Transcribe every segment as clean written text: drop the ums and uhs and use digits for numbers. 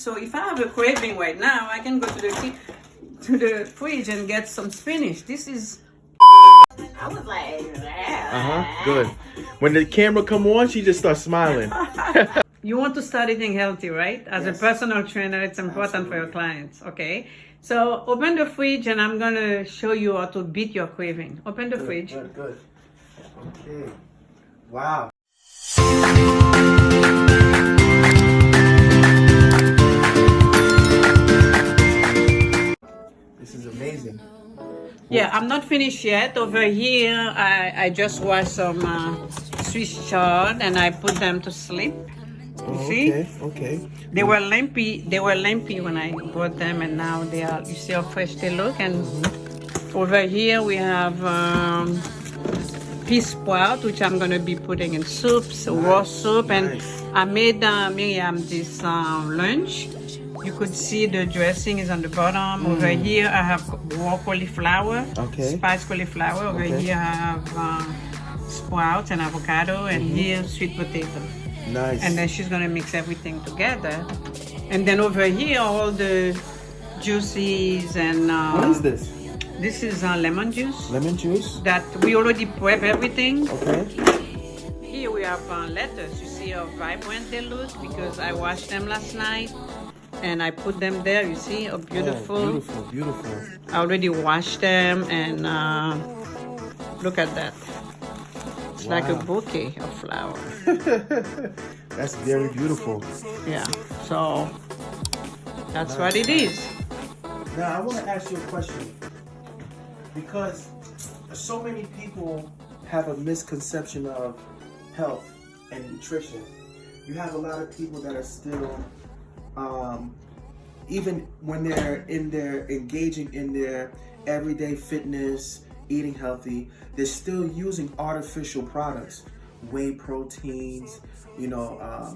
So if I have a craving right now, I can go to the fridge and get some spinach. This is. I was like, Good. When the camera come on, she just starts smiling. You want to start eating healthy, right? As a personal trainer, it's important for your clients, okay? So open the fridge and I'm gonna show you how to beat your craving. Open the fridge. Good. Okay. Wow. This is amazing. Yeah, I'm not finished yet. Over here, I just washed some Swiss chard and I put them to sleep. You see? Okay. They were lumpy. They were lumpy when I bought them, and now they are. You see how fresh they look. And over here we have pea sprout, which I'm gonna be putting in soups, raw soup. And I made Miriam this lunch. You could see the dressing is on the bottom. Over here I have raw cauliflower, spiced cauliflower. Over here I have sprouts and avocado, and here sweet potato. Nice. And then she's gonna mix everything together. And then over here, all the juices and. What is this? This is lemon juice. Lemon juice? That we already prep everything. Okay. Here we have lettuce. You see how vibrant they look because I washed them last night. And I put them there. You see how beautiful. Oh, beautiful. I already washed them and look at that. It's like a bouquet of flowers. That's very beautiful. Yeah, so that's what it is. Now I want to ask you a question, because so many people have a misconception of health and nutrition. You have a lot of people that are still, even when they're engaging in their everyday fitness, eating healthy, they're still using artificial products, whey proteins,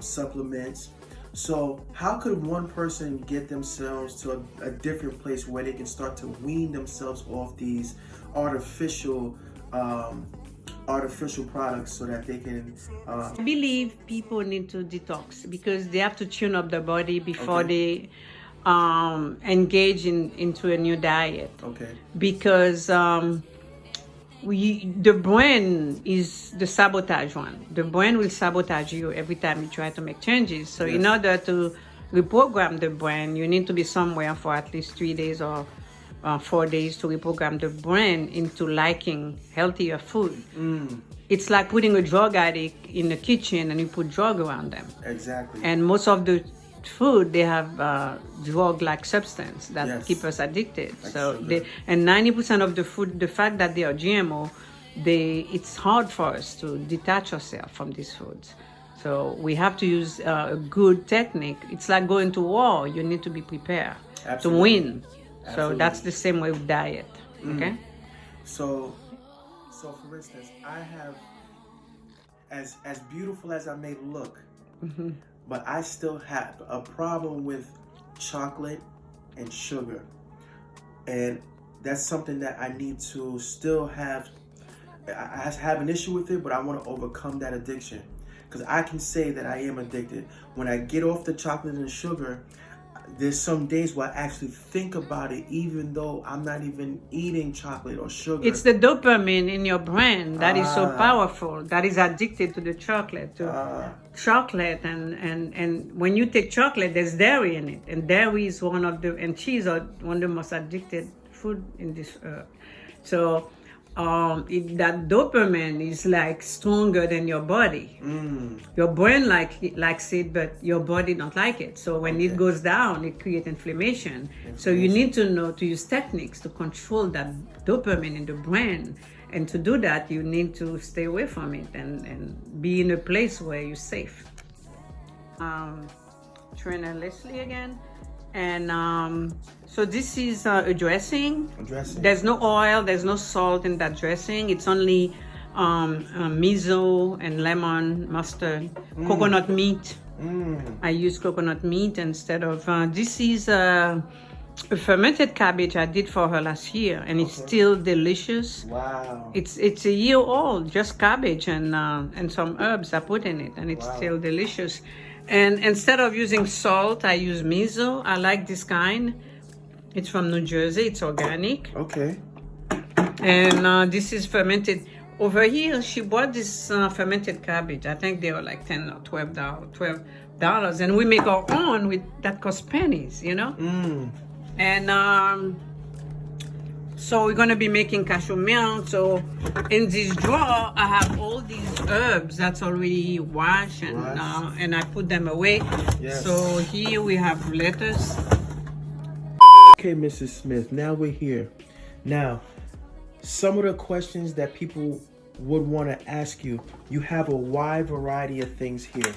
supplements. So how could one person get themselves to a different place where they can start to wean themselves off these artificial products so that they can I believe people need to detox because they have to tune up their body before they engage into a new diet. Okay. Because the brain is the sabotage one. The brain will sabotage you every time you try to make changes. So in order to reprogram the brain, you need to be somewhere for at least 3 days or 4 days to reprogram the brain into liking healthier food. It's like putting a drug addict in the kitchen and you put drug around them. Exactly. And most of the food, they have drug-like substance that keep us addicted. Like so and 90% of the food, the fact that they are GMO, it's hard for us to detach ourselves from these foods. So we have to use a good technique. It's like going to war. You need to be prepared to win. So that's the same way with diet. Okay. So for instance, I have, as beautiful as I may look, but I still have a problem with chocolate and sugar. And that's something that I need to still have. I have an issue with it, but I want to overcome that addiction. Because I can say that I am addicted. When I get off the chocolate and sugar, there's some days where I actually think about it, even though I'm not even eating chocolate or sugar. It's the dopamine in your brain that is so powerful, that is addicted to the chocolate. Chocolate and when you take chocolate, there's dairy in it, and dairy is and cheese are one of the most addicted food in this earth. So that dopamine is like stronger than your body. Your brain likes it, but your body don't like it. So when it goes down, it creates inflammation. So you need to know to use techniques to control that dopamine in the brain. And to do that, you need to stay away from it and be in a place where you're safe. Trainer Leslie again. And so this is a dressing. There's no oil, there's no salt in that dressing. It's only miso and lemon, mustard, coconut meat. I use coconut meat instead of this is a fermented cabbage I did for her last year, and it's still delicious. Wow. It's a year old, just cabbage and some herbs I put in it, and it's still delicious. And instead of using salt, I use miso. I like this kind. It's from New Jersey. It's organic. Okay. And this is fermented. Over here, she bought this fermented cabbage. I think they were like $10 or $12. And we make our own with that costs pennies, you know? And so we're gonna be making cashew milk. So in this drawer, I have all these herbs that's already washed and I put them away. Yes. So here we have lettuce. Okay, Mrs. Smith, now we're here. Now, some of the questions that people would want to ask you, you have a wide variety of things here,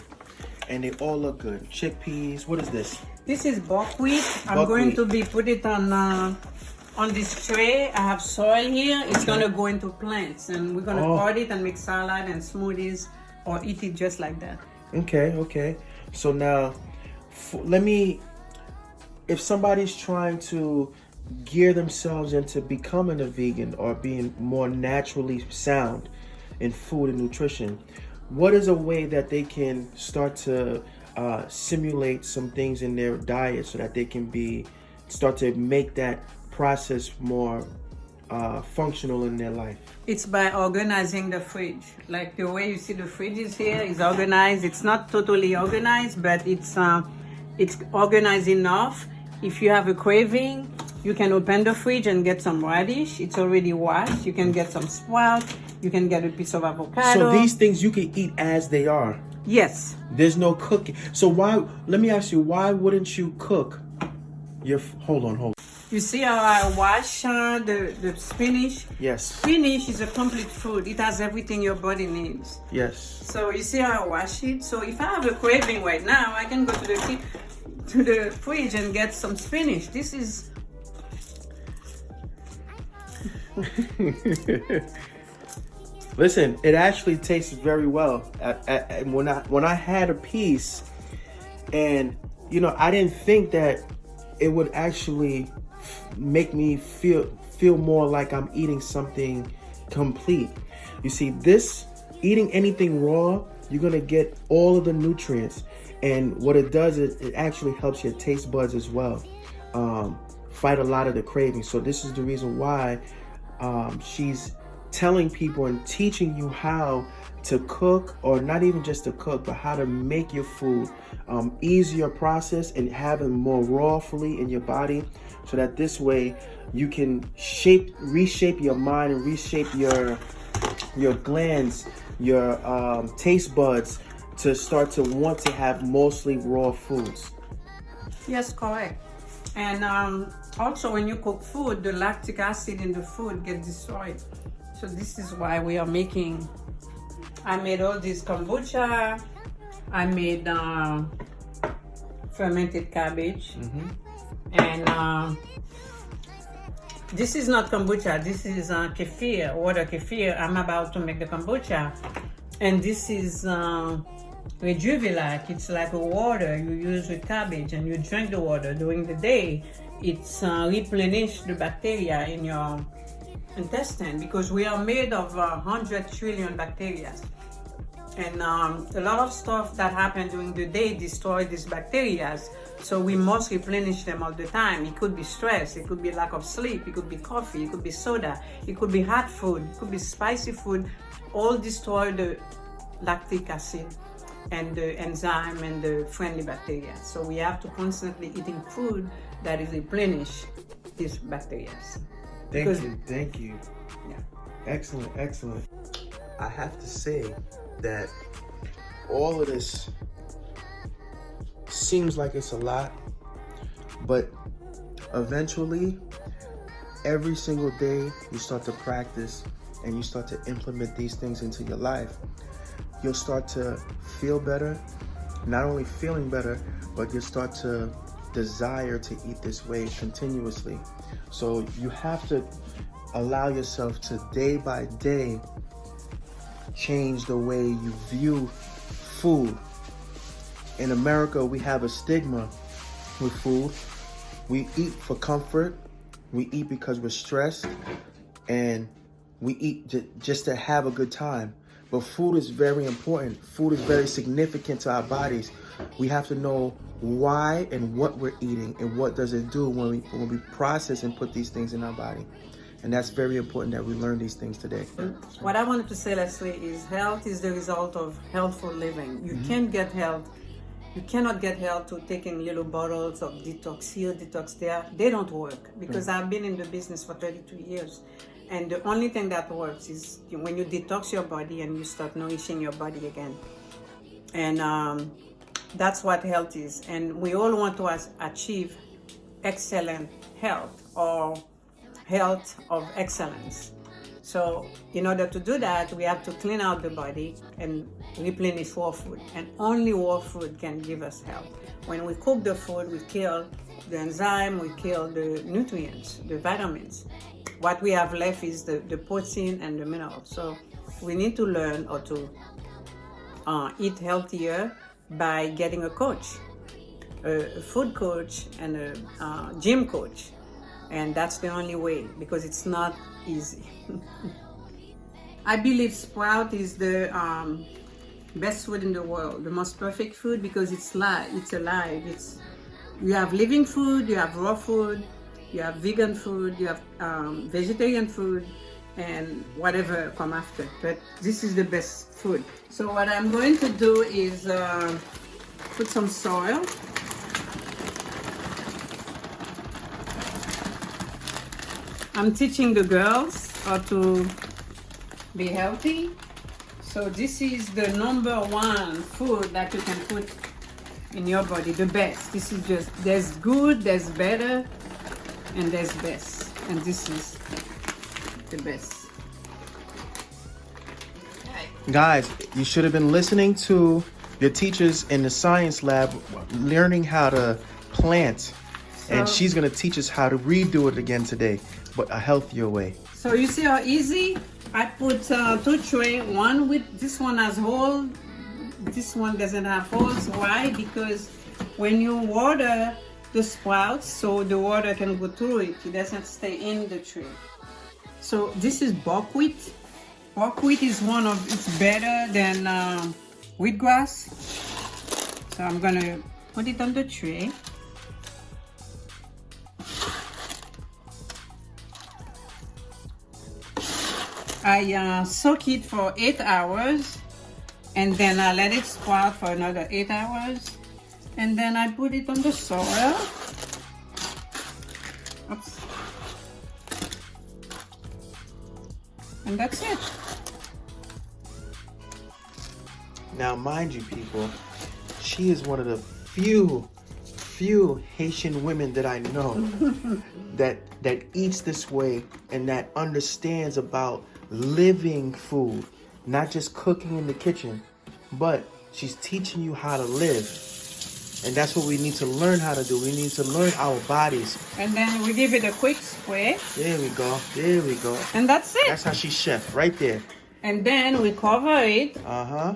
and they all look good. Chickpeas, what is this? This is buckwheat. I'm going to be put it on this tray. I have soil here. It's gonna go into plants, and we're gonna cut it and make salad and smoothies, or eat it just like that. Okay. So now, if somebody's trying to gear themselves into becoming a vegan or being more naturally sound in food and nutrition, what is a way that they can start to simulate some things in their diet so that they can start to make that process more functional in their life? It's by organizing the fridge. Like the way you see the fridge is here is organized. It's not totally organized, but it's organized enough. If you have a craving, you can open the fridge and get some radish. It's already washed. You can get some sprout. You can get a piece of avocado. So these things you can eat as they are. Yes. There's no cooking. So let me ask you, why wouldn't you cook hold on. You see how I wash the spinach? Yes. Spinach is a complete food. It has everything your body needs. Yes. So you see how I wash it? So if I have a craving right now, I can go to the fridge and get some spinach. This is... Listen, it actually tastes very well. When I had a piece, and I didn't think that it would actually make me feel more like I'm eating something complete. You see, eating anything raw, you're gonna get all of the nutrients, and what it does is it actually helps your taste buds as well, fight a lot of the cravings. So this is the reason why she's telling people and teaching you how to cook, or not even just to cook, but how to make your food easier process and having more raw fully in your body, so that this way you can reshape your mind and reshape your glands, your taste buds, to start to want to have mostly raw foods. Yes, correct. And also when you cook food, the lactic acid in the food gets destroyed. So this is why we are making... I made all this kombucha. I made fermented cabbage. And this is not kombucha. This is kefir, water kefir. I'm about to make the kombucha. And this is Rejuvilac. It's like a water you use with cabbage, and you drink the water during the day. It's replenish the bacteria in your intestine, because we are made of 100 trillion bacteria. And a lot of stuff that happens during the day destroy these bacteria. So we must replenish them all the time. It could be stress, it could be lack of sleep, it could be coffee, it could be soda, it could be hot food, it could be spicy food. All destroy the lactic acid and the enzyme and the friendly bacteria. So we have to constantly eating food that is replenish these bacteria. Thank you. Yeah. Excellent. I have to say that all of this seems like it's a lot, but eventually, every single day you start to practice and you start to implement these things into your life, you'll start to feel better. Not only feeling better, but you'll start to desire to eat this way continuously. So you have to allow yourself to, day by day, change the way you view food. In America, we have a stigma with food. We eat for comfort. We eat because we're stressed, and we eat just to have a good time. But food is very important. Food is very significant to our bodies. We have to know why and what we're eating and what does it do when we process and put these things in our body. And that's very important that we learn these things today. What I wanted to say, Leslie, is health is the result of healthful living. You can't get health. You cannot get health to taking little bottles of detox here, detox there. They don't work because I've been in the business for 32 years. And the only thing that works is when you detox your body and you start nourishing your body again. And that's what health is. And we all want to achieve excellent health or health of excellence. So in order to do that, we have to clean out the body and replenish raw food. And only raw food can give us health. When we cook the food, we kill the enzyme, we kill the nutrients, the vitamins. What we have left is the protein and the minerals. So we need to learn how to eat healthier by getting a coach, a food coach and a gym coach. And that's the only way, because it's not easy. I believe Sprout is the best food in the world, the most perfect food, because it's alive. You have living food, you have raw food, you have vegan food, you have vegetarian food, and whatever come after. But this is the best food. So what I'm going to do is put some soil. I'm teaching the girls how to be healthy. So this is the number one food that you can put in your body, the best. This is just, there's good, there's better, and there's best. And this is the best. Guys, you should have been listening to your teachers in the science lab, learning how to plant. And she's going to teach us how to redo it again today, but a healthier way. So you see how easy? I put 2 trays, one with, this one has hole, this one doesn't have holes. Why? Because when you water the sprouts, so the water can go through it, it doesn't stay in the tray. So this is buckwheat. Buckwheat is it's better than wheatgrass. So I'm gonna put it on the tray. I soak it for 8 hours, and then I let it sprout for another 8 hours, and then I put it on the soil. Oops. And that's it. Now, mind you, people, she is one of the few Haitian women that I know that eats this way and that understands about living food, not just cooking in the kitchen, but she's teaching you how to live. And that's what we need to learn how to do. We need to learn our bodies. And then we give it a quick spray. There we go. There we go. And that's it. That's how she's chef, right there. And then we cover it. Uh-huh.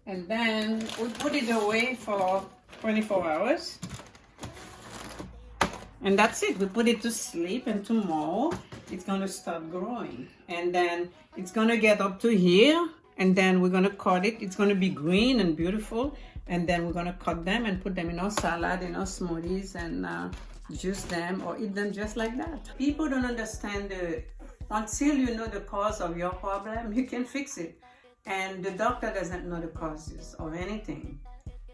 And then we put it away for 24 hours. And that's it. We put it to sleep, and tomorrow it's going to start growing. And then it's going to get up to here, and then we're going to cut it. It's going to be green and beautiful. And then we're going to cut them and put them in our salad, in our smoothies, and juice them or eat them just like that. People don't understand until you know the cause of your problem, you can fix it. And the doctor doesn't know the causes of anything.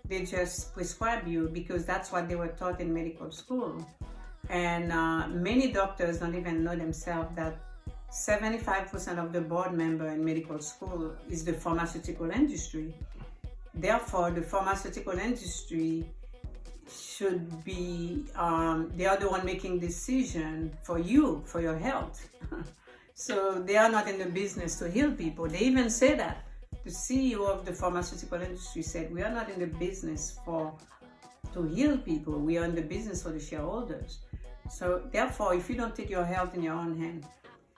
They just prescribe you because that's what they were taught in medical school. And many doctors don't even know themselves that 75% of the board member in medical school is the pharmaceutical industry. Therefore, the pharmaceutical industry should be, they are the one making decision for you, for your health. So they are not in the business to heal people. They even say that. The CEO of the pharmaceutical industry said, we are not in the business to heal people. We are in the business for the shareholders. So therefore, if you don't take your health in your own hand,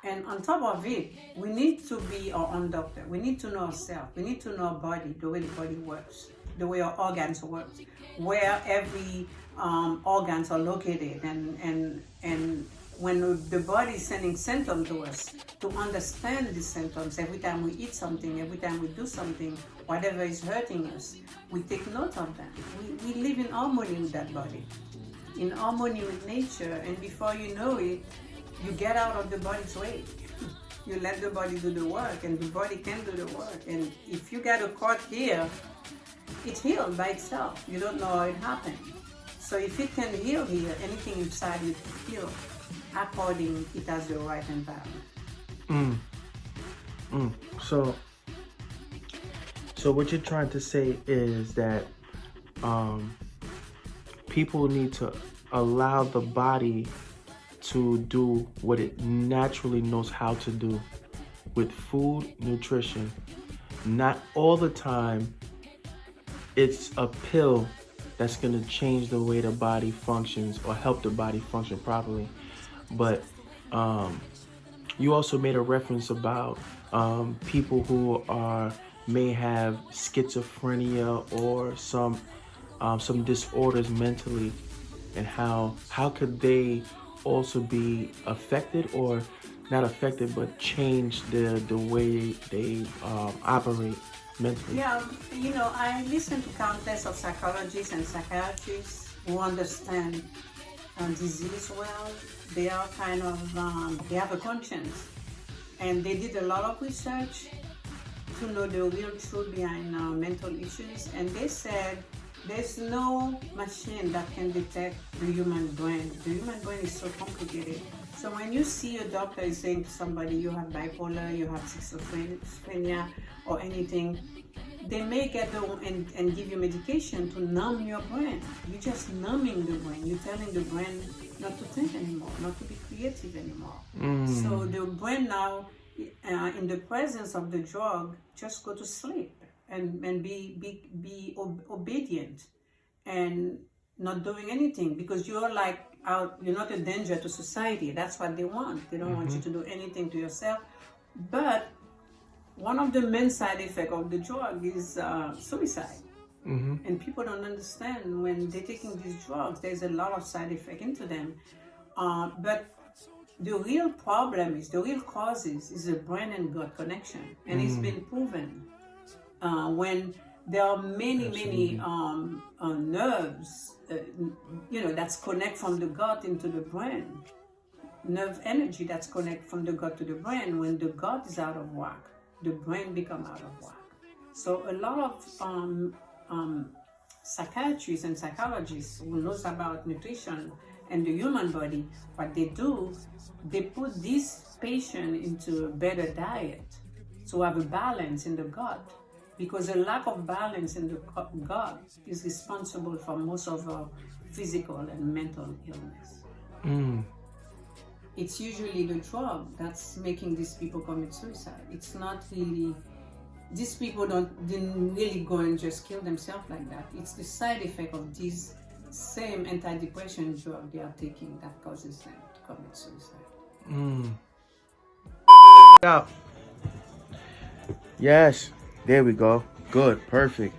and on top of it, we need to be our own doctor. We need to know ourselves. We need to know our body, the way the body works, the way our organs work, where every organs are located, and when the body is sending symptoms to us, to understand the symptoms. Every time we eat something, every time we do something, whatever is hurting us, we take note of that. We live in harmony with that body, in harmony with nature, and before you know it, you get out of the body's way. You let the body do the work, and the body can do the work. And if you get a cut here, it's healed by itself. You don't know how it happened. So if it can heal here, anything inside will heal according it has the right environment. So what you're trying to say is that people need to allow the body to do what it naturally knows how to do with food, nutrition. Not all the time it's a pill that's going to change the way the body functions or help the body function properly. But you also made a reference about people who may have schizophrenia or some disorders mentally, and how could they also be affected, or not affected, but change the way they operate mentally. Yeah, I listen to countless of psychologists and psychiatrists who understand disease well. They are kind of, they have a conscience, and they did a lot of research to know the real truth behind mental issues, and they said there's no machine that can detect the human brain. The human brain is so complicated. So when you see a doctor is saying to somebody you have bipolar, you have schizophrenia or anything, they may get and give you medication to numb your brain. You're just numbing the brain. You're telling the brain not to think anymore, not to be creative anymore. So the brain now, in the presence of the drug, just go to sleep and be obedient and not doing anything, because you're like out. You're not a danger to society. That's what they want. They don't want you to do anything to yourself. But one of the main side effects of the drug is suicide. And people don't understand when they're taking these drugs, there's a lot of side effect into them. But the real problem is, the real causes is the brain and gut connection. And it's been proven. When there are many nerves, that's connect from the gut into the brain. Nerve energy that's connect from the gut to the brain. When the gut is out of whack, the brain become out of whack. So a lot of psychiatrists and psychologists who knows about nutrition and the human body, what they do, they put this patient into a better diet to have a balance in the gut. Because a lack of balance in the gut is responsible for most of our physical and mental illness. It's usually the drug that's making these people commit suicide. It's not really, these people didn't really go and just kill themselves like that. It's the side effect of these same antidepressant drug they are taking that causes them to commit suicide. Out. Yes. There we go. Good. Perfect.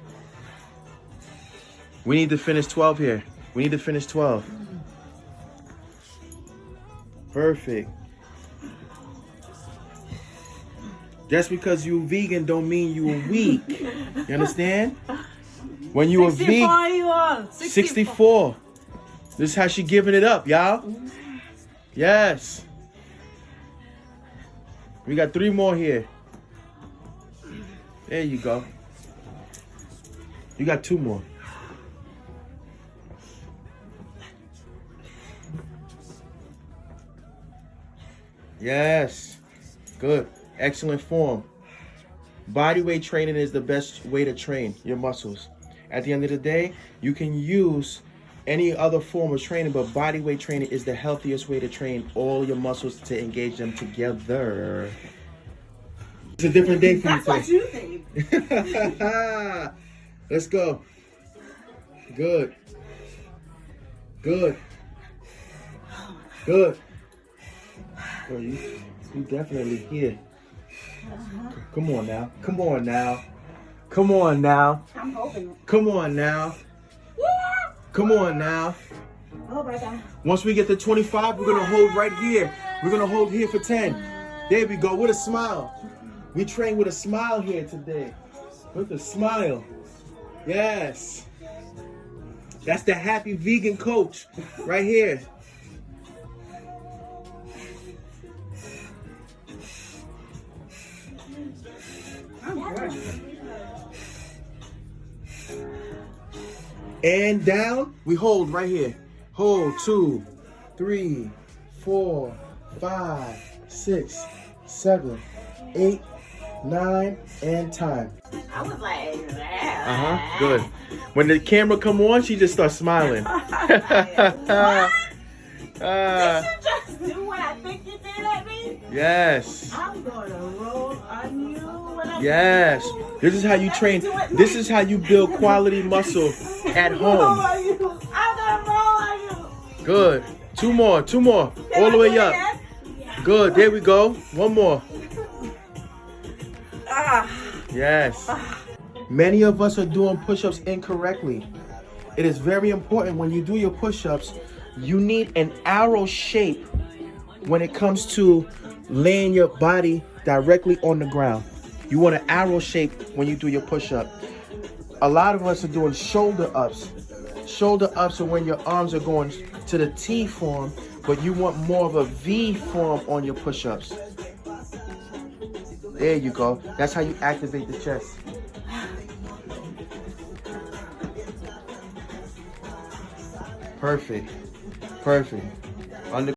We need to finish 12 here. We need to finish 12. Perfect. Just because you vegan don't mean you weak. You understand? When you 64 a vegan, you are. 64. This is how she giving it up, y'all. Yes. We got 3 more here. There you go. You got 2 more. Yes. Good. Excellent form. Body weight training is the best way to train your muscles. At the end of the day, you can use any other form of training, but body weight training is the healthiest way to train all your muscles, to engage them together. It's a different day for That's what you think. Let's go. Good. Good. Good. Well, you definitely here. Come on now. Come on now. Come on now. I'm hoping. Come on now. Yeah. Come on now. Oh my God. Once we get to 25, we're gonna hold right here. We're gonna hold here for 10. There we go, with a smile. We train with a smile here today. With a smile. Yes. That's the happy vegan coach right here. And down, we hold right here. Hold 2, 3, 4, 5, 6, 7, 8, 9, and time. I was like, Good. When the camera come on, she just starts smiling. Did you just do what I think you did at me? Yes. I'm gonna roll on you. When I Yes. This is how you train. This is how you build quality muscle at roll home. on you. I'm gonna roll on you. Good. 2 more. 2 more. All the way up. Good. There we go. 1 more. Yes. Many of us are doing push-ups incorrectly. It is very important when you do your push-ups, you need an arrow shape when it comes to laying your body directly on the ground. You want an arrow shape when you do your push-up. A lot of us are doing shoulder ups. Shoulder ups are when your arms are going to the T form, but you want more of a V form on your push-ups. There you go. That's how you activate the chest. Perfect. Perfect.